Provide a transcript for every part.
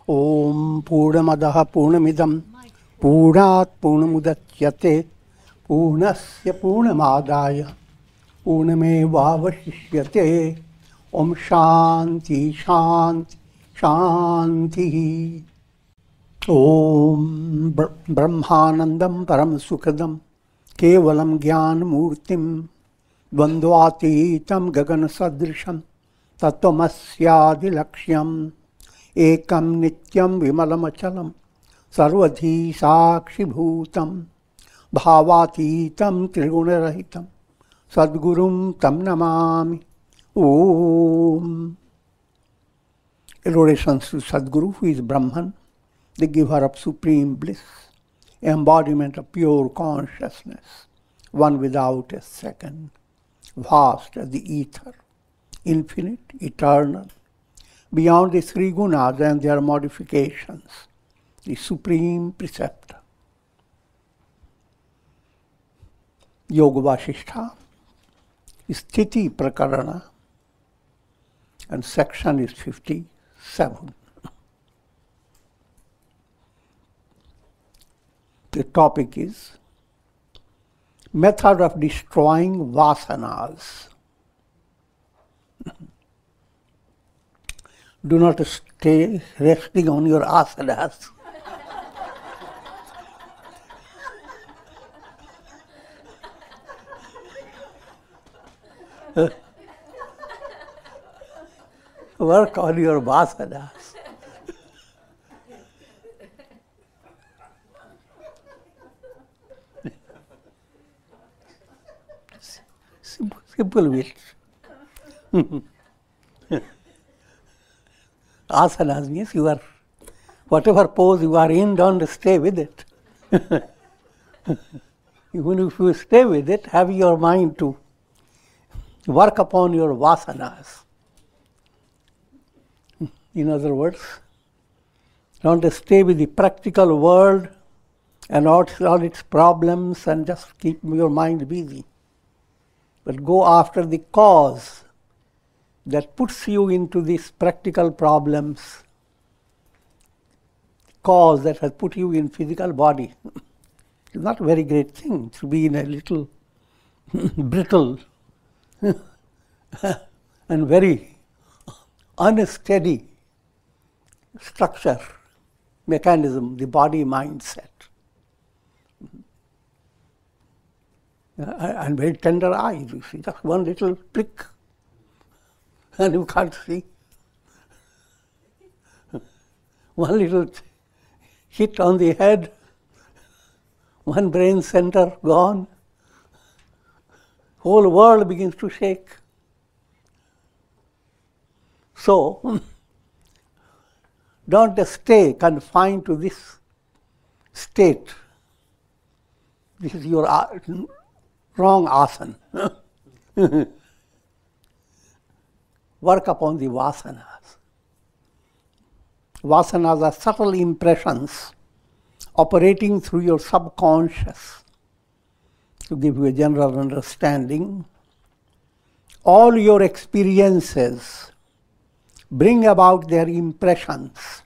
Om Purnamadaha Purnamidam Purnat Purnamudachyate Purnasya Purnamadaya Purnamevavashishyate. Om Shanti Shanti Shanti. Om Brahmanandam Param Sukhadam Kevalam Gyan Murtim Dvandvatitam Gagana Sadrisham Tattvamasya Laksham Ekam Nityam Vimalamachalam Sarvadhi Sakshi Bhutam Bhavatitam Trigunarahitam Sadgurum Tam Namami. Om. Adorations to Sadguru, who is Brahman, the giver of supreme bliss, embodiment of pure consciousness, one without a second, vast as the ether, infinite, eternal, beyond the three gunas and their modifications, the supreme preceptor. Yoga Vasistha, Stithi Prakarana, and section is 57. The topic is method of destroying vasanas. Do not stay resting on your asanas. Work on your vasanas. Simple way. Asanas means you are, whatever pose you are in, don't stay with it. Even if you stay with it, have your mind to work upon your vasanas. In other words, don't stay with the practical world and all its problems and just keep your mind busy. But go after the cause that puts you into these practical problems, cause that has put you in physical body. It's not a very great thing to be in a little brittle and very unsteady structure, mechanism, the body mindset. And very tender eyes, you see, just one little prick and you can't see. One little hit on the head, one brain center gone, whole world begins to shake. So, don't stay confined to this state. This is your wrong asana. Work upon the vasanas. Vasanas are subtle impressions operating through your subconscious. To give you a general understanding, all your experiences bring about their impressions.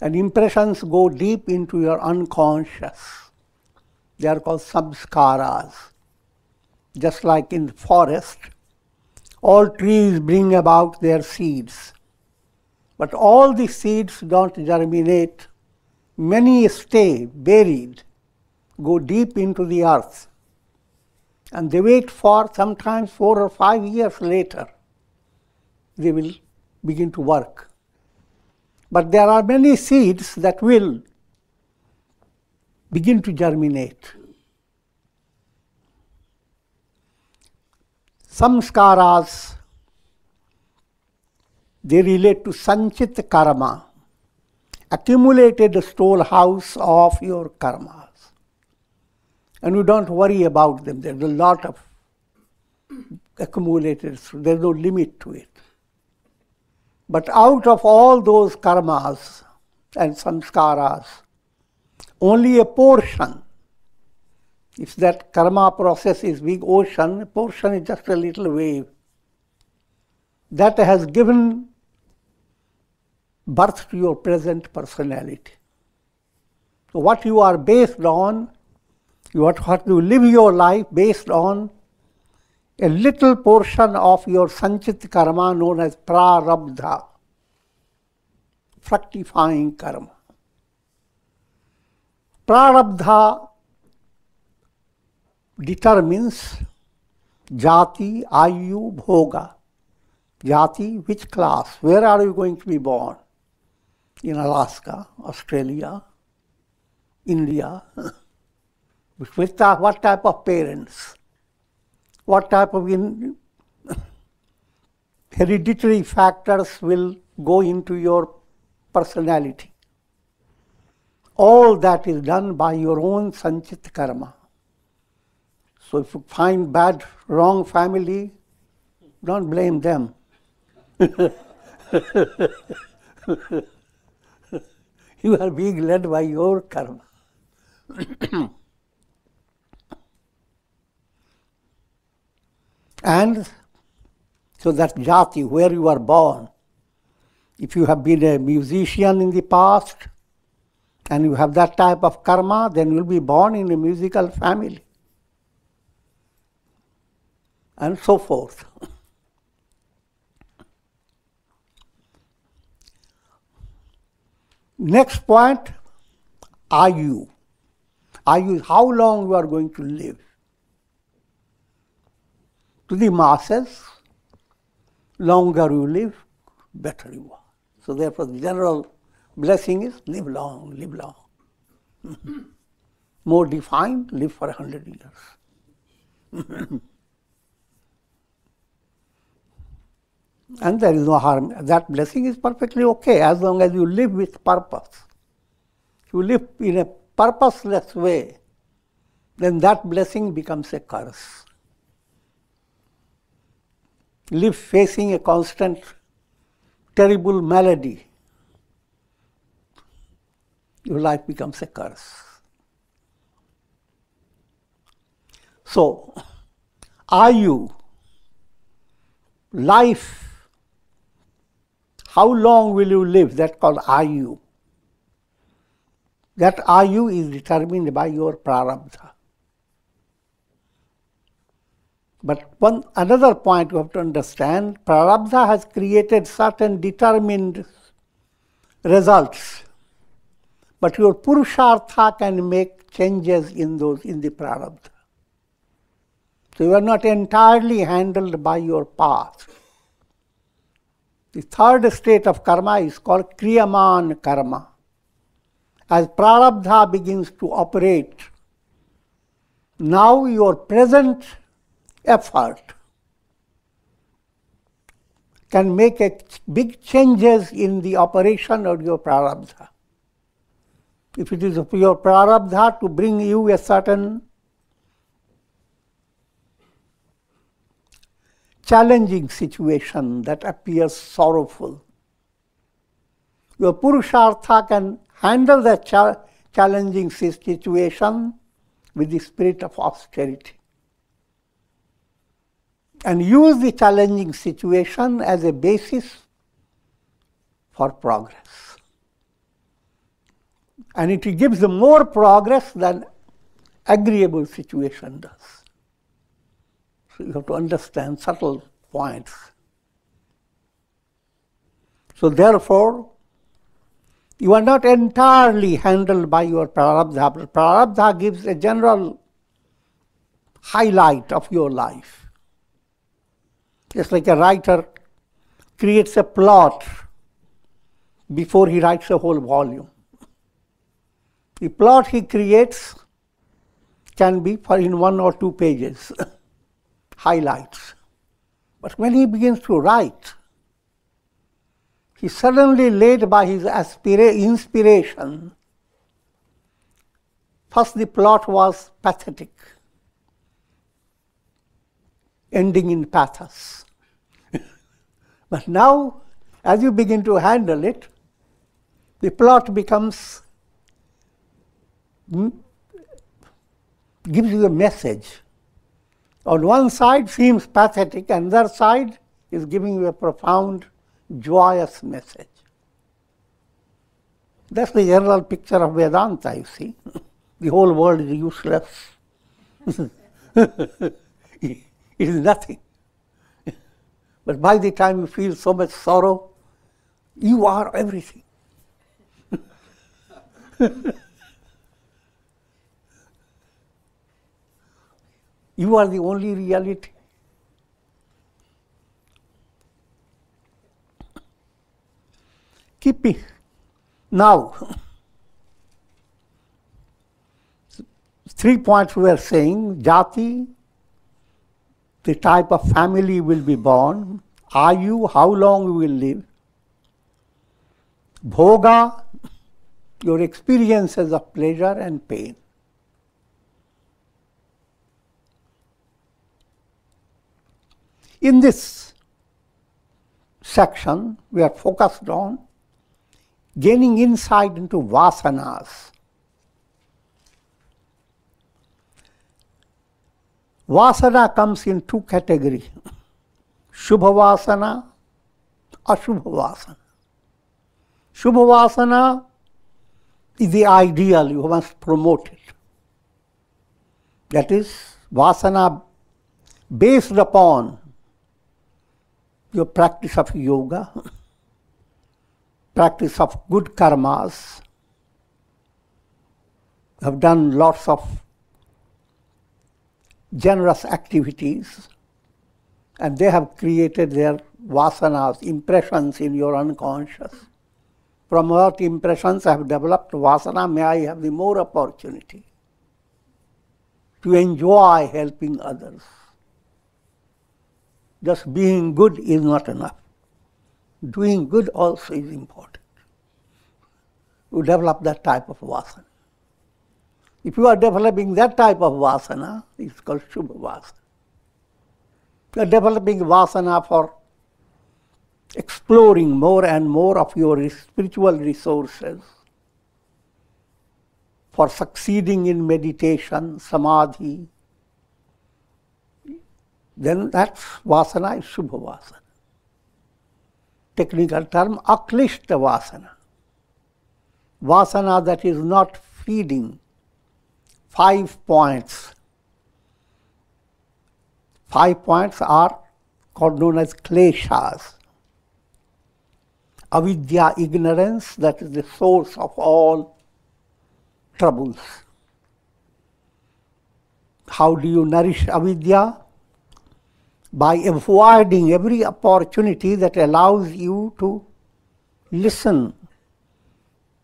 And impressions go deep into your unconscious. They are called samskaras. Just like in the forest, all trees bring about their seeds. But all the seeds don't germinate. Many stay buried, go deep into the earth. And they wait for sometimes 4 or 5 years later, they will begin to work. But there are many seeds that will begin to germinate. Samskaras, they relate to sanchit karma, accumulated storehouse of your karmas. And you don't worry about them. There's a lot of accumulated, there's no limit to it. But out of all those karmas and samskaras, only a portion, if that karma process is big ocean, a portion is just a little wave, that has given birth to your present personality. So what you are based on, you have to live your life based on a little portion of your sanchit karma known as prarabdha, fructifying karma. Prarabdha determines jati, ayu, bhoga. Jati, which class? Where are you going to be born? In Alaska, Australia, India? With what type of parents? What type of hereditary factors will go into your personality? All that is done by your own sanchit karma. So if you find bad, wrong family, don't blame them. You are being led by your karma. And so that jati, where you are born. If you have been a musician in the past and you have that type of karma, then you will be born in a musical family. And so forth. Next point, ayu. Ayu is how long you are going to live. To the masses, longer you live, better you are. So therefore the general blessing is live long, live long. More defined, live for 100 years. And there is no harm. That blessing is perfectly okay as long as you live with purpose. If you live in a purposeless way, then that blessing becomes a curse. Live facing a constant, terrible malady, your life becomes a curse. So, ayu, life, how long will you live? That's called ayu. That ayu is determined by your prarabdha. But another point you have to understand, prarabdha has created certain determined results. But your purushartha can make changes in the prarabdha. So you are not entirely handled by your past. The third state of karma is called kriyaman karma. As prarabdha begins to operate, now your present effort can make big changes in the operation of your prarabdha. If it is your prarabdha to bring you a certain challenging situation that appears sorrowful, your purushartha can handle that challenging situation with the spirit of austerity and use the challenging situation as a basis for progress. And it gives more progress than agreeable situation does. So you have to understand subtle points. So therefore, you are not entirely handled by your prarabdha, but prarabdha gives a general highlight of your life. Just like a writer creates a plot before he writes a whole volume. The plot he creates can be in 1 or 2 pages, highlights. But when he begins to write, he suddenly led by his inspiration. First the plot was pathetic, ending in pathos. But now, as you begin to handle it, the plot gives you a message. On one side seems pathetic, and the other side is giving you a profound, joyous message. That's the general picture of Vedanta, you see. The whole world is useless. It is nothing. But by the time you feel so much sorrow, you are everything. You are the only reality. Keep me. Now, 3 points we are saying: jati, the type of family will be born; ayu, how long you will live; bhoga, your experiences of pleasure and pain. In this section, we are focused on gaining insight into vasanas. Vasana comes in 2 categories: Shubha Vasana, Ashubha Vasana. Shubha Vasana is the ideal, you must promote it. That is, Vasana based upon your practice of yoga, practice of good karmas, have done lots of generous activities, and they have created their vasanas, impressions in your unconscious. From what impressions I have developed vasana, may I have the more opportunity to enjoy helping others. Just being good is not enough. Doing good also is important. You develop that type of vasana. If you are developing that type of vasana, it's called Shubha Vasana. You are developing vasana for exploring more and more of your spiritual resources, for succeeding in meditation, samadhi, then that's vasana is Shubha Vasana. Technical term, aklishta vasana. Vasana that is not feeding 5 points. 5 points are known as kleshas. Avidya, ignorance, that is the source of all troubles. How do you nourish avidya? By avoiding every opportunity that allows you to listen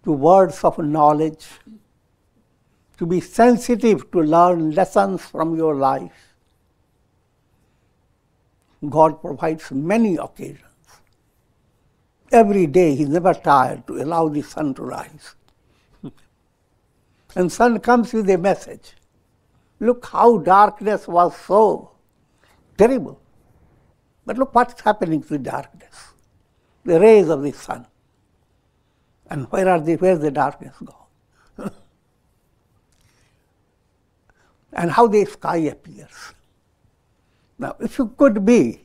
to words of knowledge, to be sensitive to learn lessons from your life. God provides many occasions. Every day He is never tired to allow the sun to rise. And sun comes with a message. Look how darkness was so terrible. But look what's happening to darkness. The rays of the sun. And where's the darkness gone? And how the sky appears. Now, if you could be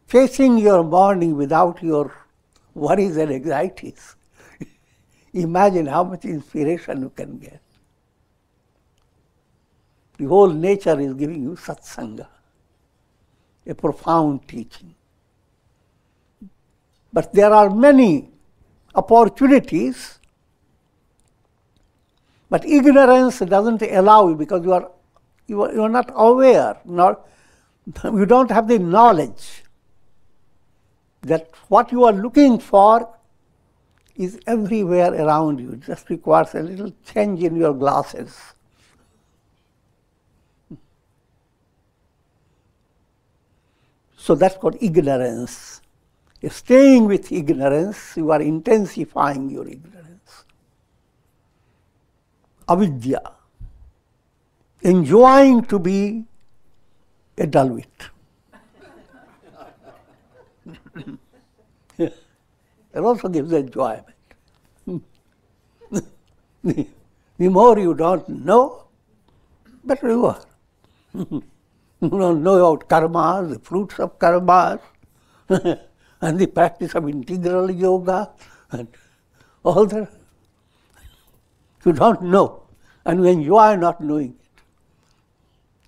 facing your morning without your worries and anxieties, imagine how much inspiration you can get. The whole nature is giving you satsanga, a profound teaching. But there are many opportunities, but ignorance doesn't allow you because you are not aware, you don't have the knowledge that what you are looking for is everywhere around you. It just requires a little change in your glasses. So that's called ignorance. Staying with ignorance, you are intensifying your ignorance. Avidya, enjoying to be a dullwit. It also gives enjoyment. The more you don't know, better you are. You don't know about karmas, the fruits of karmas, and the practice of integral yoga, and all that. You don't know. And you enjoy not knowing it.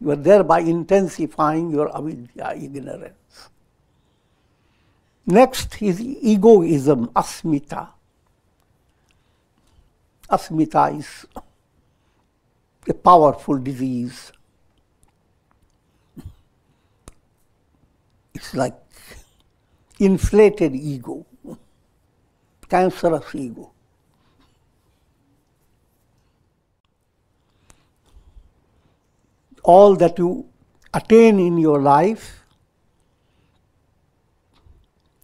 You are thereby intensifying your avidya, ignorance. Next is egoism, asmita. Asmita is a powerful disease. It's like inflated ego, cancerous ego. All that you attain in your life,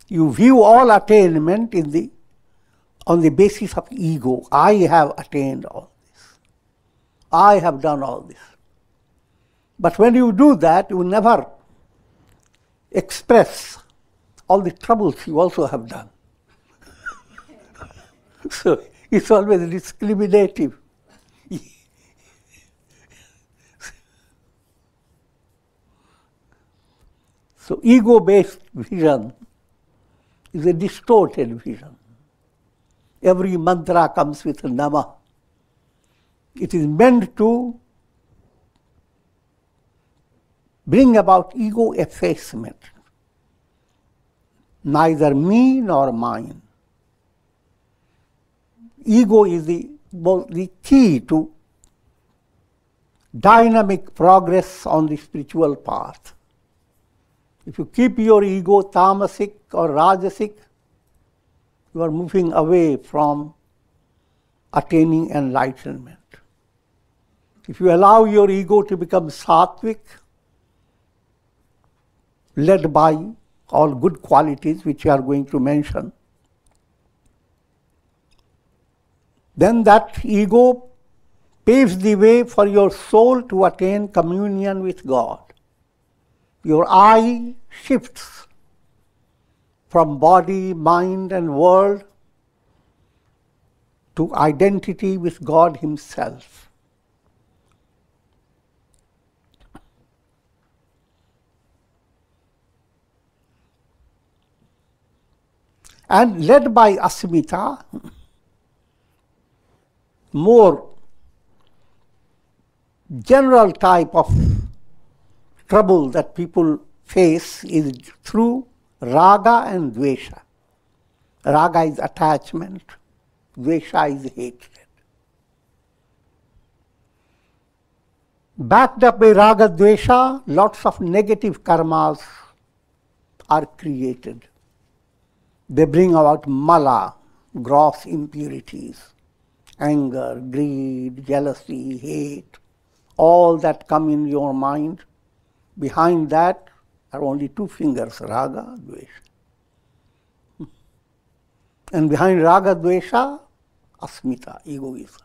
you view all attainment on the basis of ego. I have attained all this. I have done all this. But when you do that, you never express all the troubles you also have done. So it's always discriminative. So ego-based vision is a distorted vision. Every mantra comes with a nama. It is meant to bring about ego effacement. Neither me nor mine. Ego is the key to dynamic progress on the spiritual path. If you keep your ego tamasic or rajasic, you are moving away from attaining enlightenment. If you allow your ego to become sattvic, led by all good qualities which you are going to mention, then that ego paves the way for your soul to attain communion with God. Your eye shifts from body, mind, and world to identity with God Himself. And led by asmita, more general type of trouble that people face is through raga and dvesha. Raga is attachment, dvesha is hatred. Backed up by raga dvesha, lots of negative karmas are created. They bring about mala, gross impurities, anger, greed, jealousy, hate, all that come in your mind. Behind that are only two fingers, raga, dvesha. And behind raga, dvesha, asmita, egoism.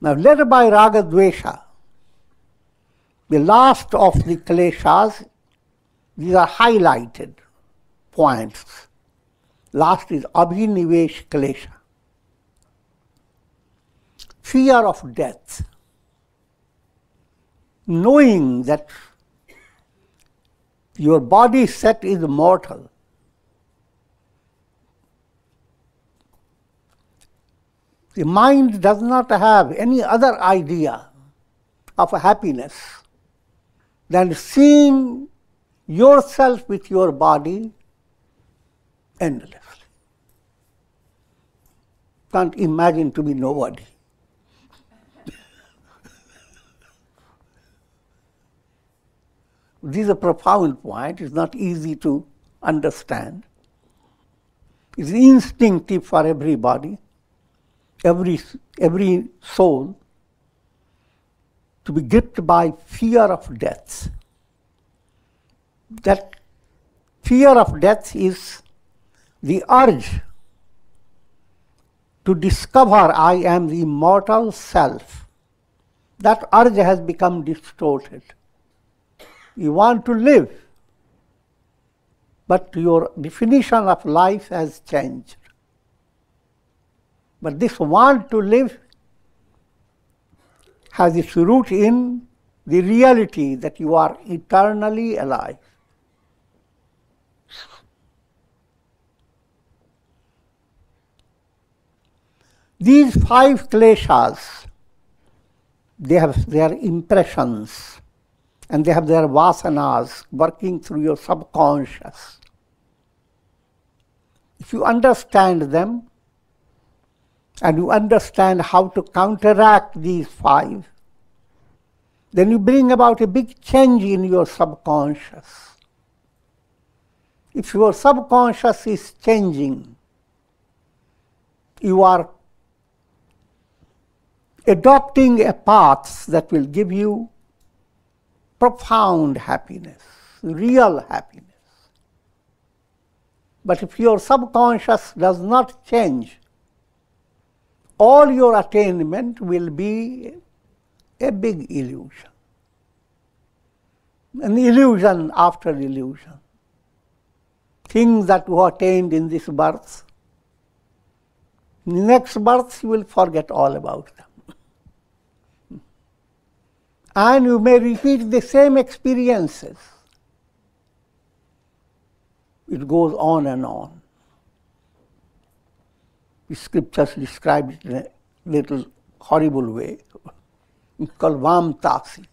Now, led by raga, dvesha, the last of the kleshas, these are highlighted points. Last is abhinivesh klesha. Fear of death. Knowing that your body set is mortal. The mind does not have any other idea of happiness than seeing yourself with your body endlessly. Can't imagine to be nobody. This is a profound point. It's not easy to understand. It's instinctive for everybody, every soul, to be gripped by fear of death. That fear of death is the urge to discover I am the immortal self. That urge has become distorted. You want to live, but your definition of life has changed. But this want to live has its root in the reality that you are eternally alive. These 5 kleshas, they have their impressions and they have their vasanas working through your subconscious. If you understand them and you understand how to counteract these 5, then you bring about a big change in your subconscious. If your subconscious is changing, you are adopting a path that will give you profound happiness, real happiness. But if your subconscious does not change, all your attainment will be a big illusion. An illusion after illusion. Things that you attained in this birth, in the next birth you will forget all about them. And you may repeat the same experiences. It goes on and on. The scriptures describe it in a little horrible way. It's called vamtasi.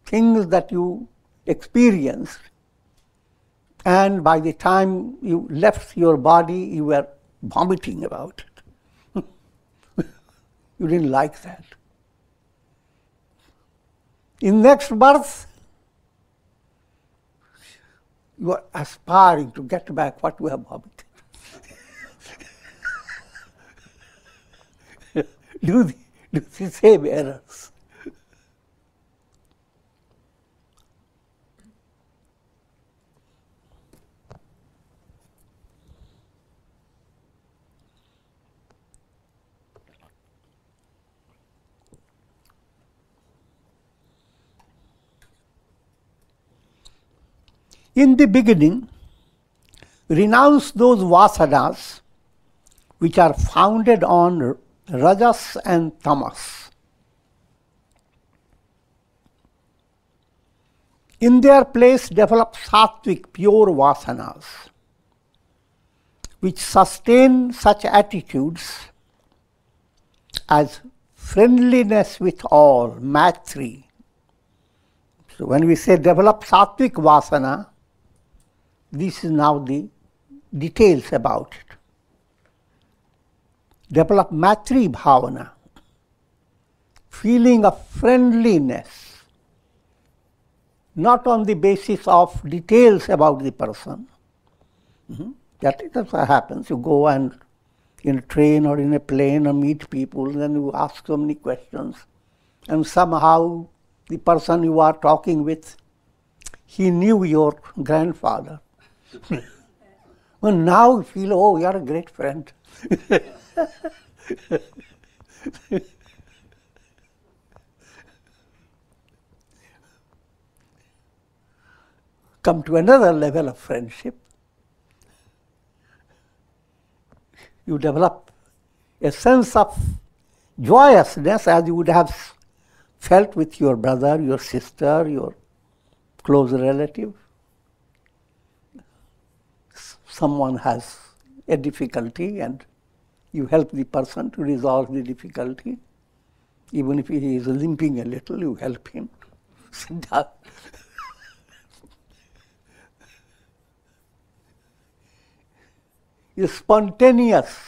Things that you experienced, and by the time you left your body, you were vomiting about it. You didn't like that. In next birth, you are aspiring to get back what you have vomited. do the same errors. In the beginning, renounce those vasanas which are founded on rajas and tamas. In their place, develop sattvic, pure vasanas, which sustain such attitudes as friendliness with all, maitri. So when we say develop sattvic vasana, this is now the details about it. Develop maitri bhavana, feeling of friendliness, not on the basis of details about the person. That happens. You go and in a train or in a plane or meet people, then you ask so many questions, and somehow the person you are talking with, he knew your grandfather. Well, now you feel, oh, you are a great friend. Come to another level of friendship. You develop a sense of joyousness as you would have felt with your brother, your sister, your close relative. Someone has a difficulty and you help the person to resolve the difficulty. Even if he is limping a little, you help him. Sit down. A spontaneous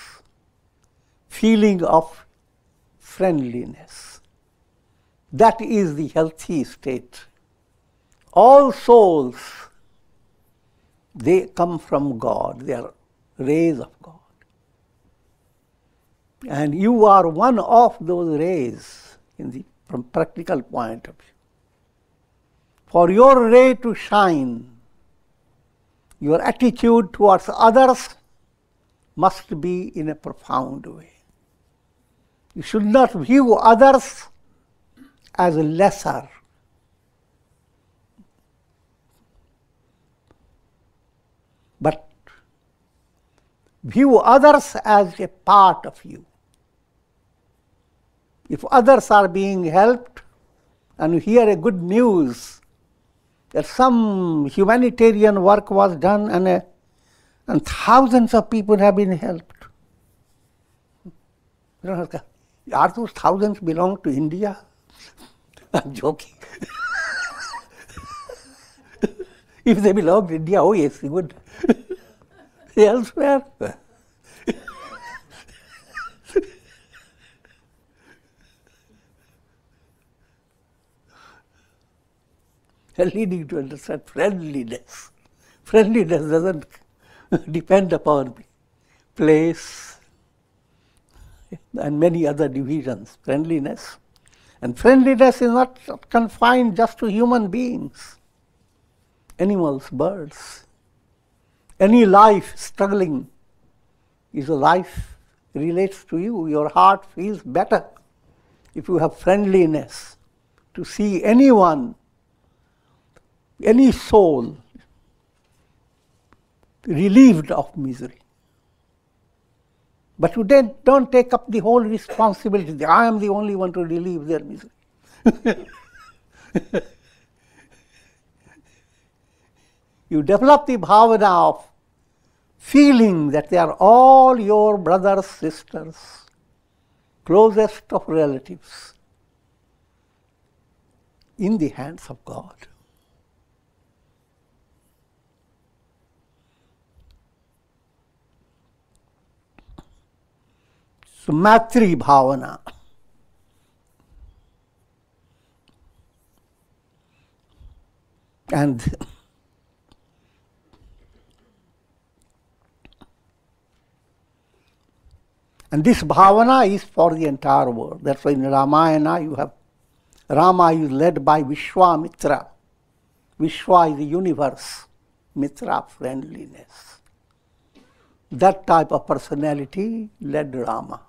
feeling of friendliness. That is the healthy state. All souls, they come from God. They are rays of God. And you are one of those rays from practical point of view. For your ray to shine, your attitude towards others must be in a profound way. You should not view others as lesser. But view others as a part of you. If others are being helped and you hear a good news that some humanitarian work was done and thousands of people have been helped, Are those thousands belong to India? I'm joking. If they belong to India, oh yes, they would. Elsewhere. Leading to understand friendliness. Friendliness doesn't depend upon place and many other divisions. Friendliness. And friendliness is not confined just to human beings. Animals, birds. Any life struggling is a life relates to you. Your heart feels better if you have friendliness to see anyone, any soul relieved of misery. But you don't take up the whole responsibility. I am the only one to relieve their misery. You develop the bhavana of feeling that they are all your brothers, sisters, closest of relatives, in the hands of God. So, Matri Bhavana. And this bhavana is for the entire world. That's why in Ramayana you have, Rama is led by Vishwamitra. Vishwa is the universe, Mitra, friendliness. That type of personality led Rama.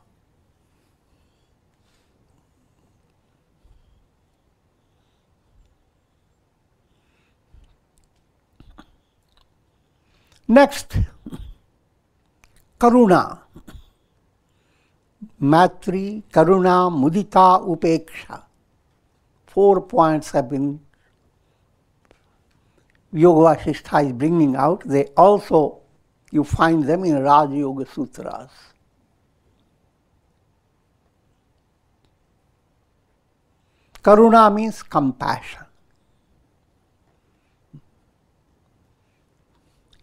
Next, Karuna. Matri, Karuna, Mudita, Upeksha. 4 points have been, Yoga Vasistha is bringing out. They also, you find them in Raj Yoga Sutras. Karuna means compassion.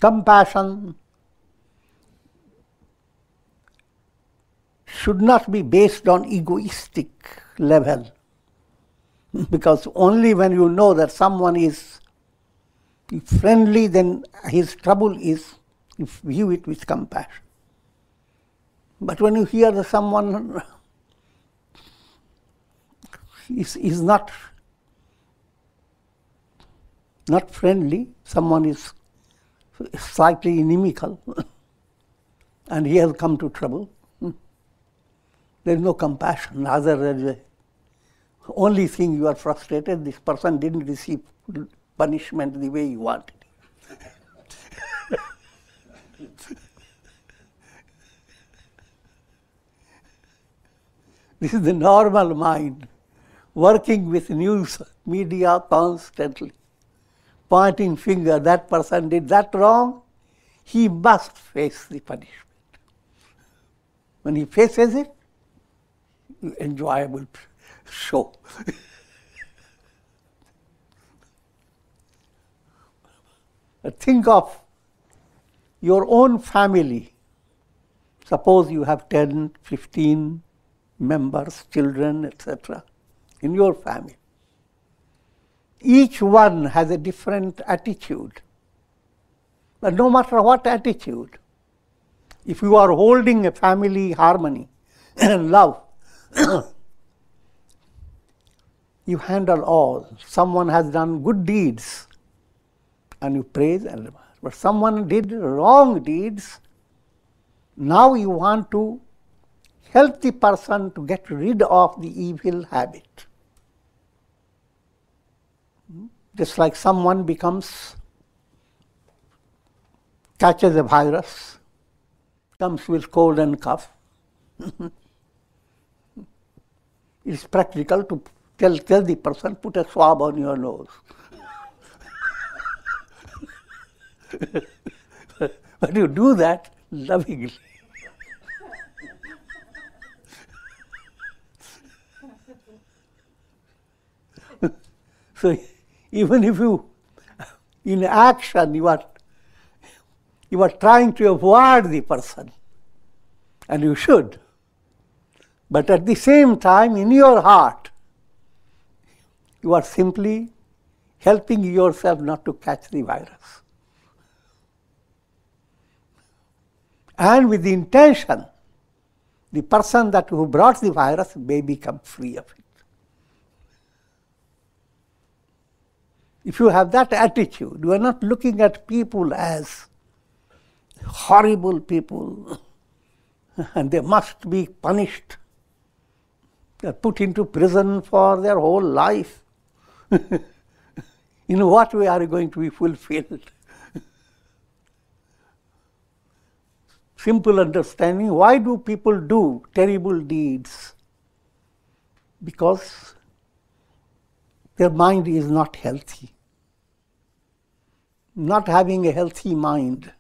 Compassion should not be based on egoistic level, because only when you know that someone is friendly, then his trouble is, you view it with compassion. But when you hear that someone is not friendly, someone is slightly inimical, and he has come to trouble, there is no compassion. Rather, there is the only thing you are frustrated, this person didn't receive punishment the way you wanted. This is the normal mind, working with news media constantly, pointing finger, that person did that wrong, he must face the punishment. When he faces it, enjoyable show. Think of your own family. Suppose you have 10, 15 members, children, etc. in your family. Each one has a different attitude. But no matter what attitude, if you are holding a family harmony and love, you handle all. Someone has done good deeds and you praise and admire. But someone did wrong deeds, now you want to help the person to get rid of the evil habit. Just like someone catches a virus, comes with cold and cough. It's practical to tell the person, put a swab on your nose. But you do that lovingly. So even if you, in action, you are trying to avoid the person, and you should. But at the same time, in your heart, you are simply helping yourself not to catch the virus. And with the intention, the person who brought the virus may become free of it. If you have that attitude, you are not looking at people as horrible people and they must be punished. They are put into prison for their whole life. In what way are you going to be fulfilled? Simple understanding. Why do people do terrible deeds? Because their mind is not healthy. Not having a healthy mind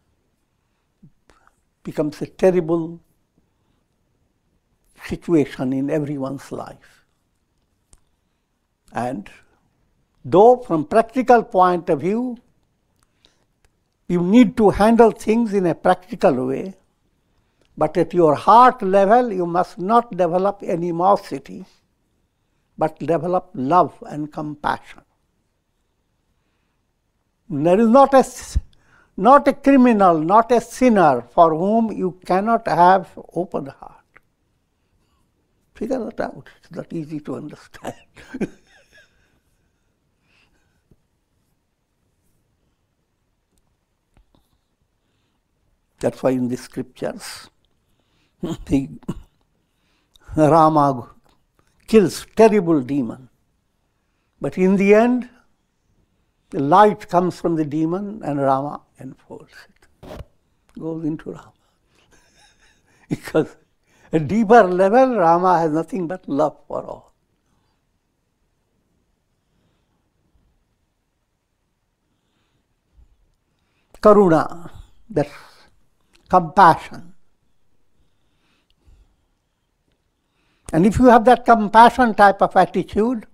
becomes a terrible situation in everyone's life. And though from practical point of view, you need to handle things in a practical way, but at your heart level, you must not develop animosity, but develop love and compassion. There is not a criminal, not a sinner for whom you cannot have open heart. Figure that out. It's not easy to understand. That's why in the scriptures, Rama kills terrible demon. But in the end, the light comes from the demon and Rama enfolds it. Goes into Rama. Because at a deeper level, Rama has nothing but love for all. Karuna, that's compassion. And if you have that compassion type of attitude,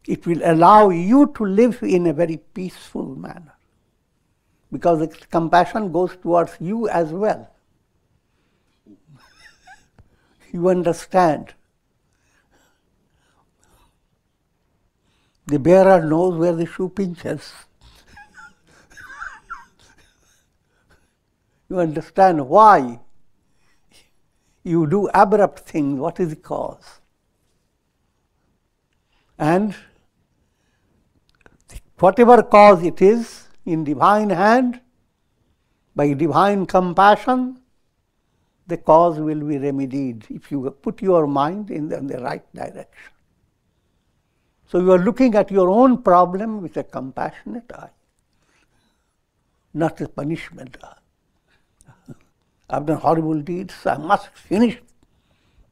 it will allow you to live in a very peaceful manner. Because the compassion goes towards you as well. You understand. The bearer knows where the shoe pinches. You understand why you do abrupt things, what is the cause. And whatever cause it is, in divine hand, by divine compassion, the cause will be remedied if you put your mind in the right direction. So you are looking at your own problem with a compassionate eye, not a punishment eye. I've done horrible deeds, I must finish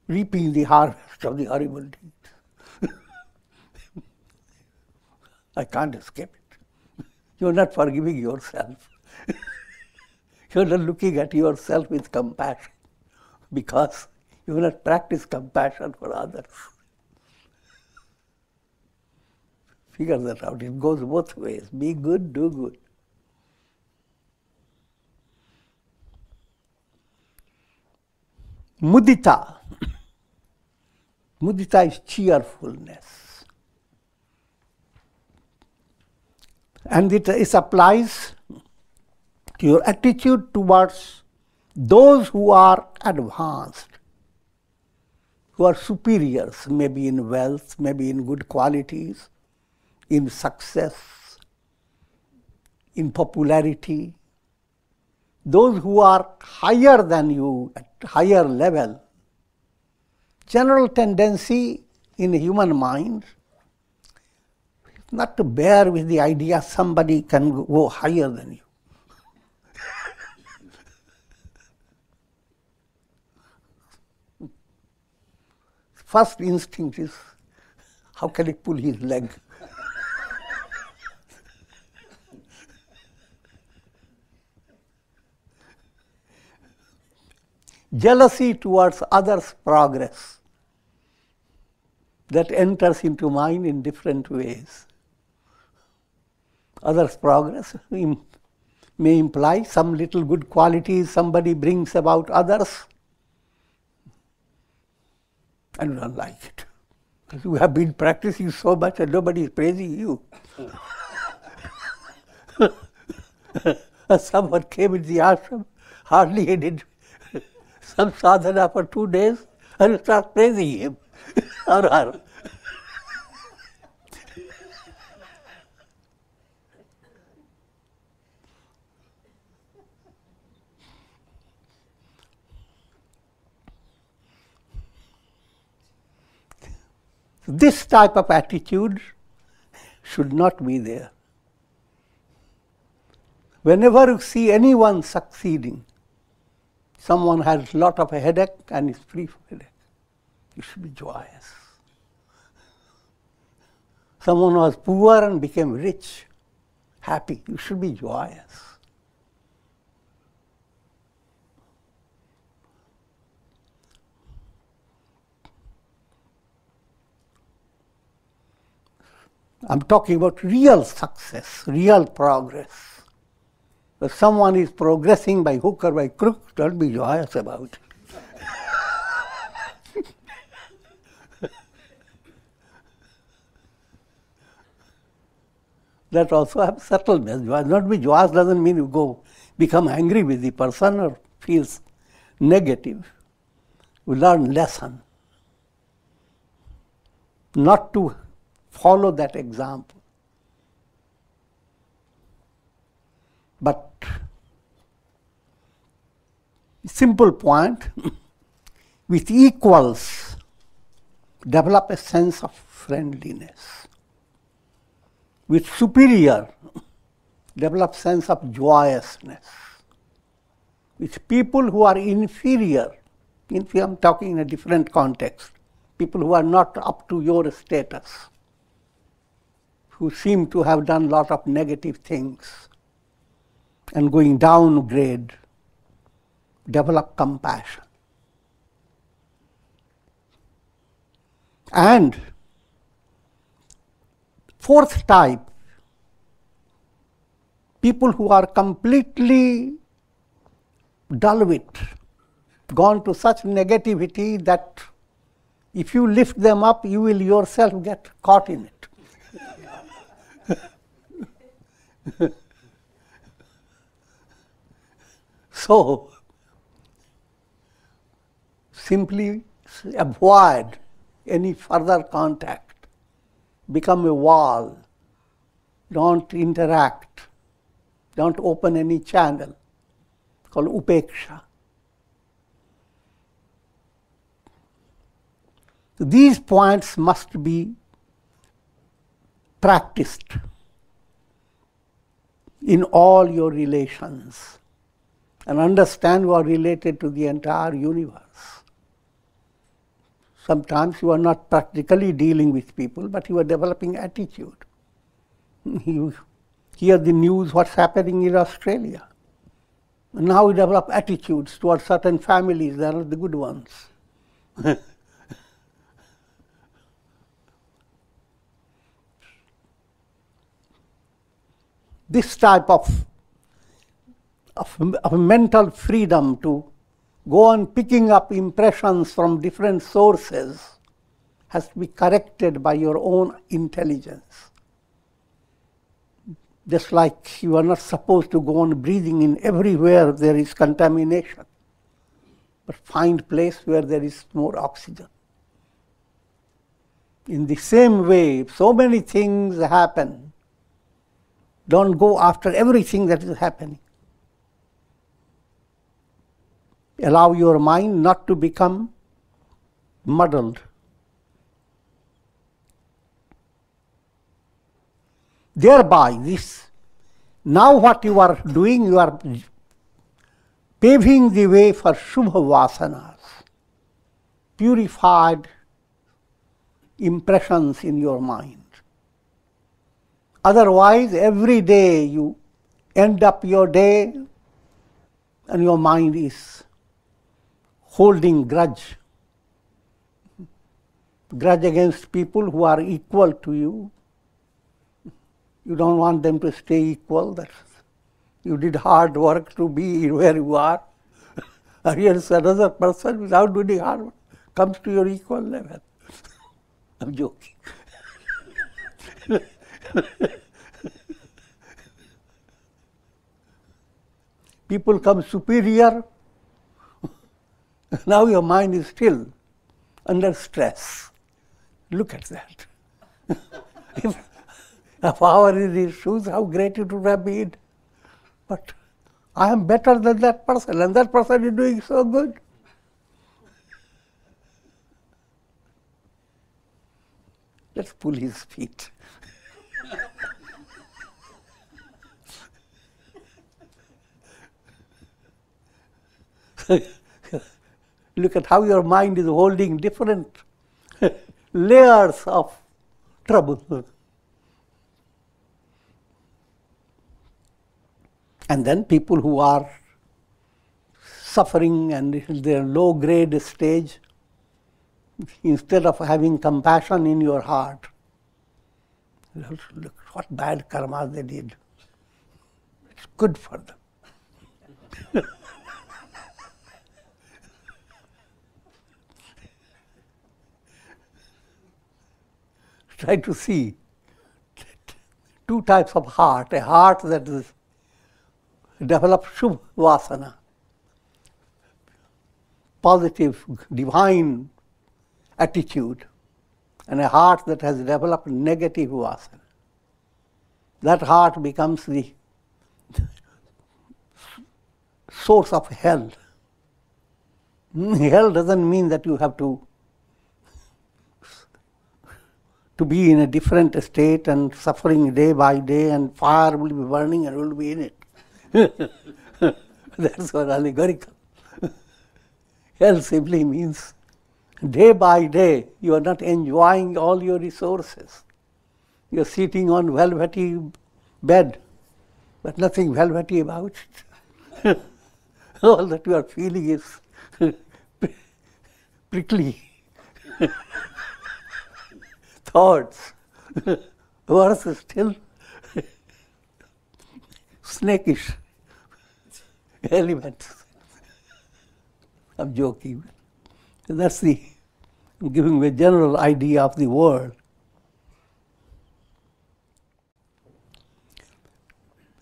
reaping the harvest of the horrible deeds. I can't escape it. You're not forgiving yourself. You're not looking at yourself with compassion because you will not practice compassion for others. Figure that out. It goes both ways. Be good, do good. Mudita. Mudita is cheerfulness. And it applies to your attitude towards those who are advanced, who are superiors, maybe in wealth, maybe in good qualities, in success, in popularity. Those who are higher than you, at higher level. General tendency in the human mind is not to bear with the idea somebody can go higher than you. First instinct is, how can I pull his leg? Jealousy towards others' progress. that enters into mind in different ways. Others' progress may imply some little good qualities somebody brings about others, and you don't like it. Because you have been practicing so much and nobody is praising you. Someone came in the ashram, hardly he did some sadhana for 2 days, and you start praising him or her. This type of attitude should not be there. Whenever you see anyone succeeding, someone has a lot of a headache and is free from headache, you should be joyous. Someone was poor and became rich, happy, you should be joyous. I'm talking about real success, real progress. If someone is progressing by hook or by crook, don't be joyous about it. That also has subtleness. Not be joyous doesn't mean you become angry with the person or feels negative. You learn lesson. Not to follow that example. But simple point, with equals, develop a sense of friendliness. With superior, develop sense of joyousness. With people who are inferior, I'm talking in a different context, people who are not up to your status, who seem to have done a lot of negative things and going downgrade, develop compassion. And fourth type, people who are completely dull-wit, gone to such negativity that if you lift them up, you will yourself get caught in it. So, simply avoid any further contact. Become a wall. Don't interact. Don't open any channel. Called upeksha. These points must be practiced in all your relations, and understand you are related to the entire universe. Sometimes you are not practically dealing with people, but you are developing attitude. You hear the news, what's happening in Australia. Now you develop attitudes towards certain families, they are the good ones. This type of mental freedom to go on picking up impressions from different sources has to be corrected by your own intelligence. Just like you are not supposed to go on breathing in everywhere there is contamination, but find place where there is more oxygen. In the same way, if so many things happen, don't go after everything that is happening. Allow your mind not to become muddled. Thereby, now what you are doing, you are paving the way for Shubha Vasanas, purified impressions in your mind. Otherwise, every day you end up your day and your mind is holding grudge. grudge against people who are equal to you. You don't want them to stay equal. You did hard work to be where you are. Here's another person without doing hard work comes to your equal level. I'm joking. People come superior. Now your mind is still under stress. Look at that. If I were in his shoes, how great it would have been. But I am better than that person, and that person is doing so good. Let's pull his feet. Look at how your mind is holding different layers of trouble. And then people who are suffering and in their low-grade stage, instead of having compassion in your heart, look what bad karma they did. It's good for them. Try to see two types of heart. A heart that is develops Shubh Vasana, positive, divine attitude, and a heart that has developed negative Vasana. That heart becomes the source of hell. Hell doesn't mean that you have to be in a different state and suffering day by day, and fire will be burning and will be in it. That's what allegorical. Hell simply means day by day you are not enjoying all your resources. You are sitting on velvety bed, but nothing velvety about it. All that you are feeling is prickly thoughts. Worse still, snakish elements. I'm joking. That's I'm giving a general idea of the world.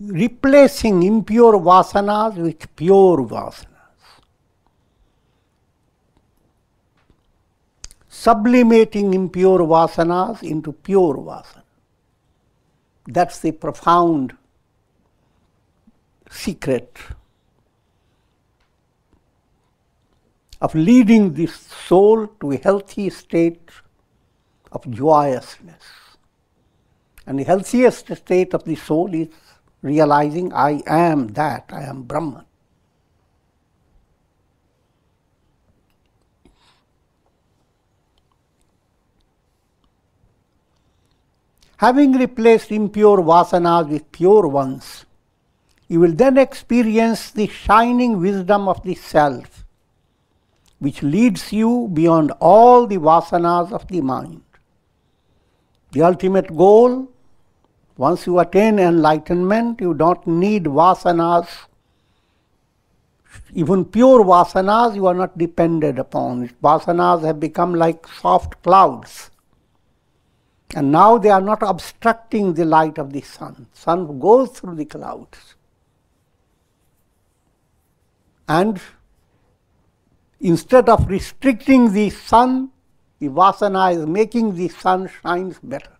Replacing impure vasanas with pure vasanas. Sublimating impure vasanas into pure vasana. That's the profound secret of leading this soul to a healthy state of joyousness. And the healthiest state of the soul is realizing I am that, I am Brahman. Having replaced impure vasanas with pure ones, you will then experience the shining wisdom of the self, which leads you beyond all the vasanas of the mind. The ultimate goal, once you attain enlightenment, you don't need vasanas. Even pure vasanas you are not dependent upon. Vasanas have become like soft clouds. And now they are not obstructing the light of the sun. Sun goes through the clouds. And instead of restricting the sun, the vasana is making the sun shines better,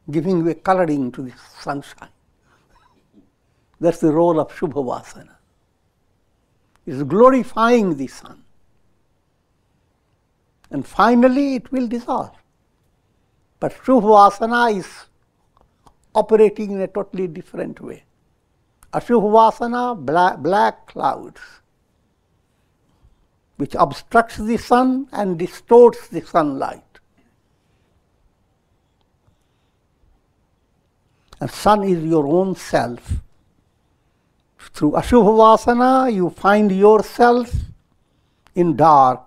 giving a coloring to the sunshine. That's the role of Shubha Vasana. It's glorifying the sun. And finally it will dissolve. But Shubha Vasana is operating in a totally different way. Ashubha Vasana, black clouds, which obstructs the sun and distorts the sunlight. And sun is your own self. Through Ashubha Vasana, you find yourself in dark,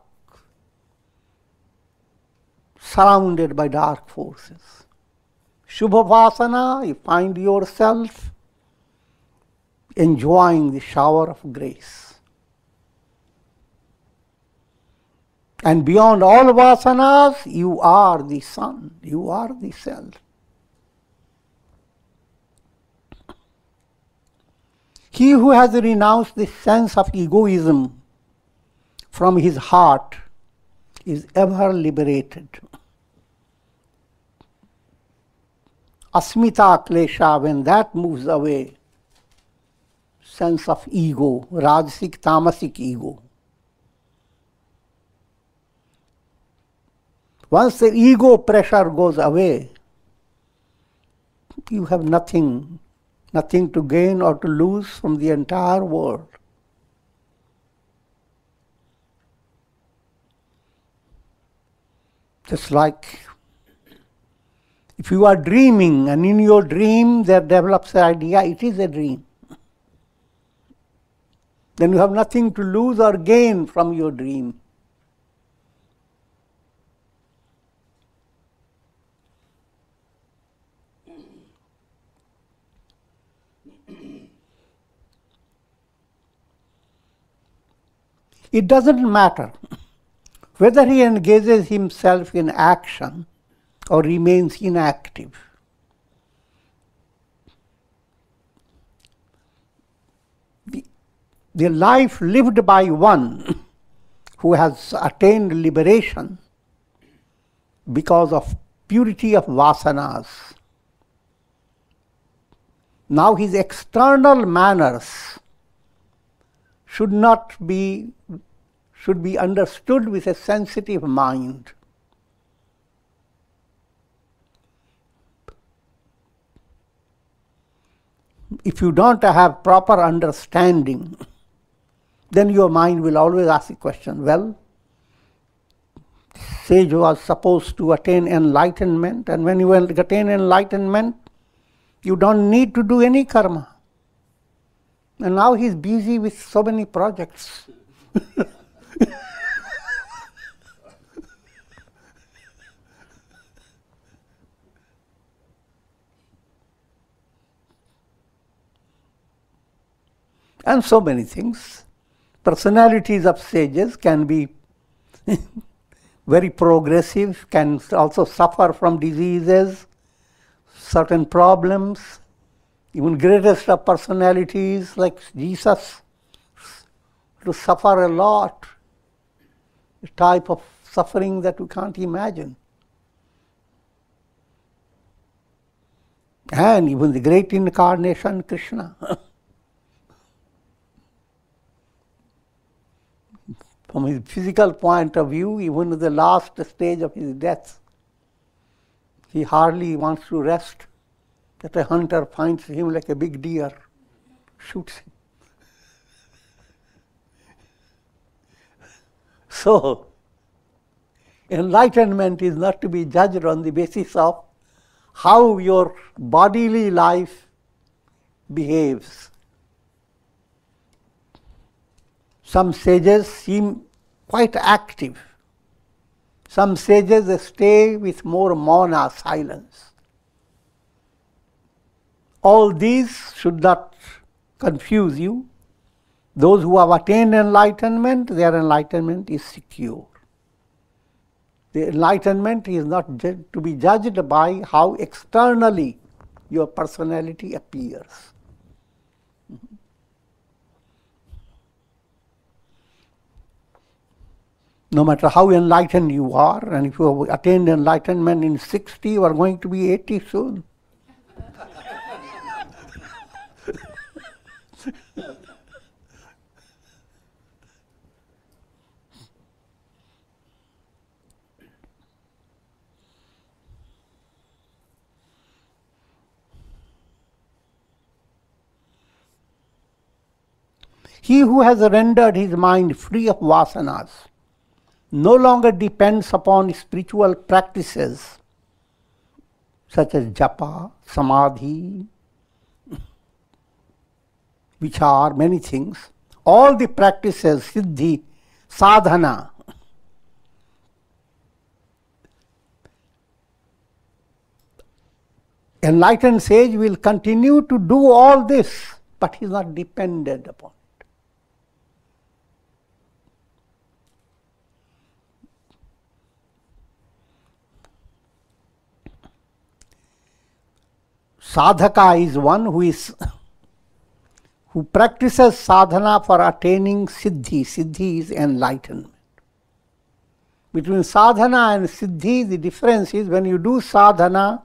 surrounded by dark forces. Shubha Vasana, you find yourself enjoying the shower of grace. And beyond all vasanas, you are the sun, you are the self. He who has renounced the sense of egoism from his heart is ever liberated. Asmita klesha, when that moves away, sense of ego, rajasic, tamasic ego. Once the ego pressure goes away, you have nothing to gain or to lose from the entire world. Just like if you are dreaming and in your dream there develops the idea, it is a dream. Then you have nothing to lose or gain from your dream. It doesn't matter whether he engages himself in action or remains inactive. The life lived by one who has attained liberation because of purity of vasanas. Now his external manners should be understood with a sensitive mind. If you don't have proper understanding, then your mind will always ask the question, well, sage was supposed to attain enlightenment, and when you attain enlightenment, you don't need to do any karma. And now he's busy with so many projects. And so many things. Personalities of sages can be very progressive, can also suffer from diseases, certain problems. Even greatest of personalities like Jesus to suffer a lot, a type of suffering that we can't imagine. And even the great incarnation Krishna. From his physical point of view, even at the last stage of his death, he hardly wants to rest. That a hunter finds him like a big deer, shoots him. So, enlightenment is not to be judged on the basis of how your bodily life behaves. Some sages seem quite active. Some sages stay with more mauna, silence. All these should not confuse you. Those who have attained enlightenment, their enlightenment is secure. The enlightenment is not to be judged by how externally your personality appears. No matter how enlightened you are, and if you have attained enlightenment in 60, you are going to be 80 soon. He who has rendered his mind free of vasanas no longer depends upon spiritual practices such as japa, samadhi, which are many things. All the practices, siddhi, sadhana, enlightened sage will continue to do all this, but he is not dependent upon it. Sadhaka is one who practices sadhana for attaining siddhi. Siddhi is enlightenment. Between sadhana and siddhi, the difference is when you do sadhana,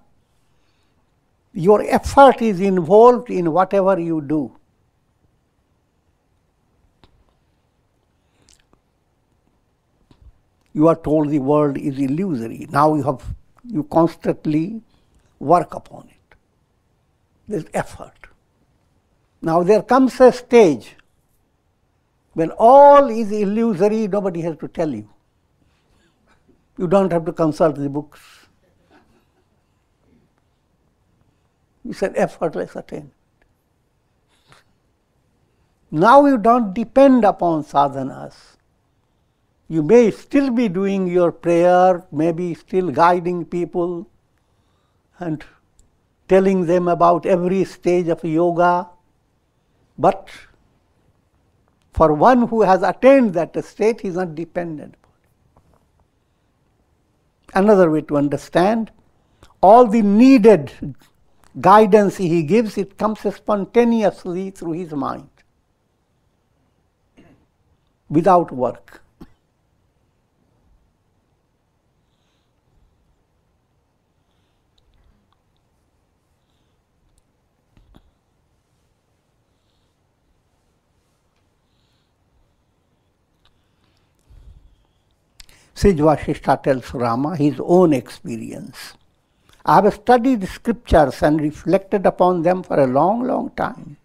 your effort is involved in whatever you do. You are told the world is illusory. Now you constantly work upon it. There's effort. Now there comes a stage when all is illusory, nobody has to tell you. You don't have to consult the books. It's an effortless attainment. Now you don't depend upon sadhanas. You may still be doing your prayer, maybe still guiding people and telling them about every stage of yoga. But for one who has attained that state, he is not dependent upon it. Another way to understand, all the needed guidance he gives, it comes spontaneously through his mind, without work. Sage Vasishtha tells Rama his own experience. I have studied scriptures and reflected upon them for a long, long time.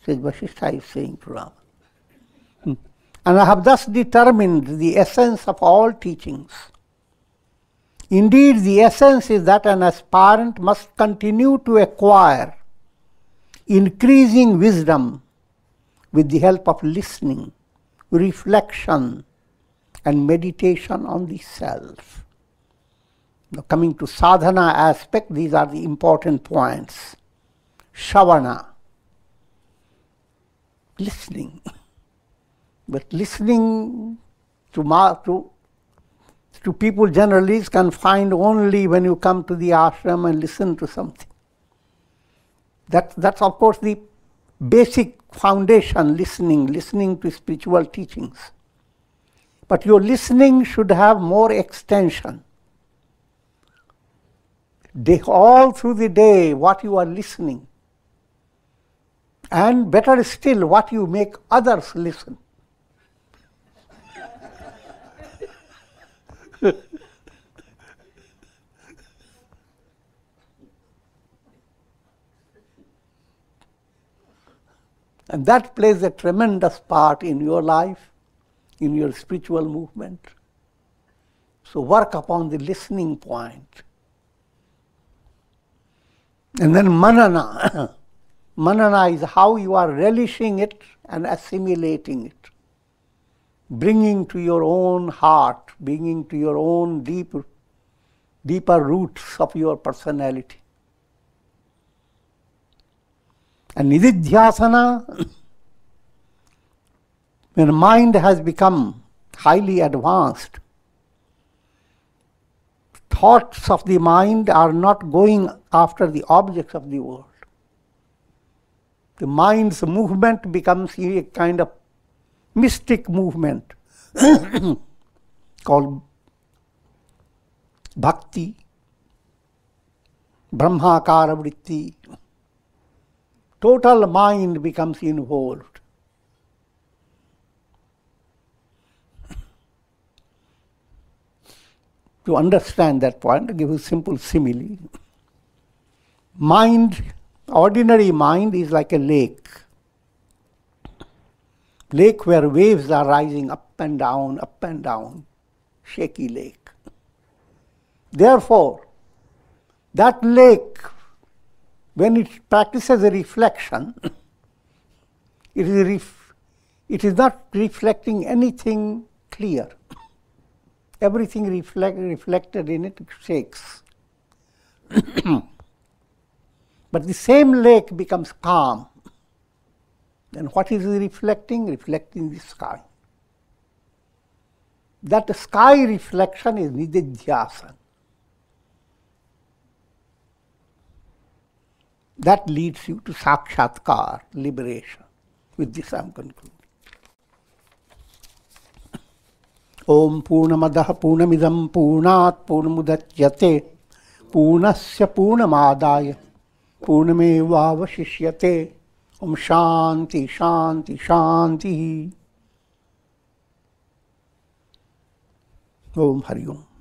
Sage Vasishtha is saying to Rama. And I have thus determined the essence of all teachings. Indeed, the essence is that an aspirant must continue to acquire increasing wisdom with the help of listening, reflection, and meditation on the self. Now coming to sadhana aspect, these are the important points. Shravana, listening. But listening to people generally is confined only when you come to the ashram and listen to something. That's of course the basic foundation, listening to spiritual teachings. But your listening should have more extension. All through the day, what you are listening. And better still, what you make others listen. And that plays a tremendous part in your life, in your spiritual movement. So work upon the listening point. And then manana. Manana is how you are relishing it and assimilating it. Bringing to your own heart, bringing to your own deeper roots of your personality. And nididhyasana, when mind has become highly advanced, thoughts of the mind are not going after the objects of the world. The mind's movement becomes a kind of mystic movement called bhakti, brahmakara vritti. Total mind becomes involved. To understand that point, I'll give you a simple simile. Mind, ordinary mind is like a lake. Lake where waves are rising up and down, shaky lake. Therefore, that lake, when it practices a reflection, it is not reflecting anything clear. Everything reflected in it shakes. But the same lake becomes calm. Then what is it reflecting? Reflecting the sky. That sky reflection is nididhyasana. That leads you to sakshatkar, liberation. With this I am concluding. Om Purnamadaha Purnamidam Purnat Purnamudachyate Purnasya Purnamadaya Purnameva Vasishyate. Om Shanti Shanti Shanti. Om Hari Om.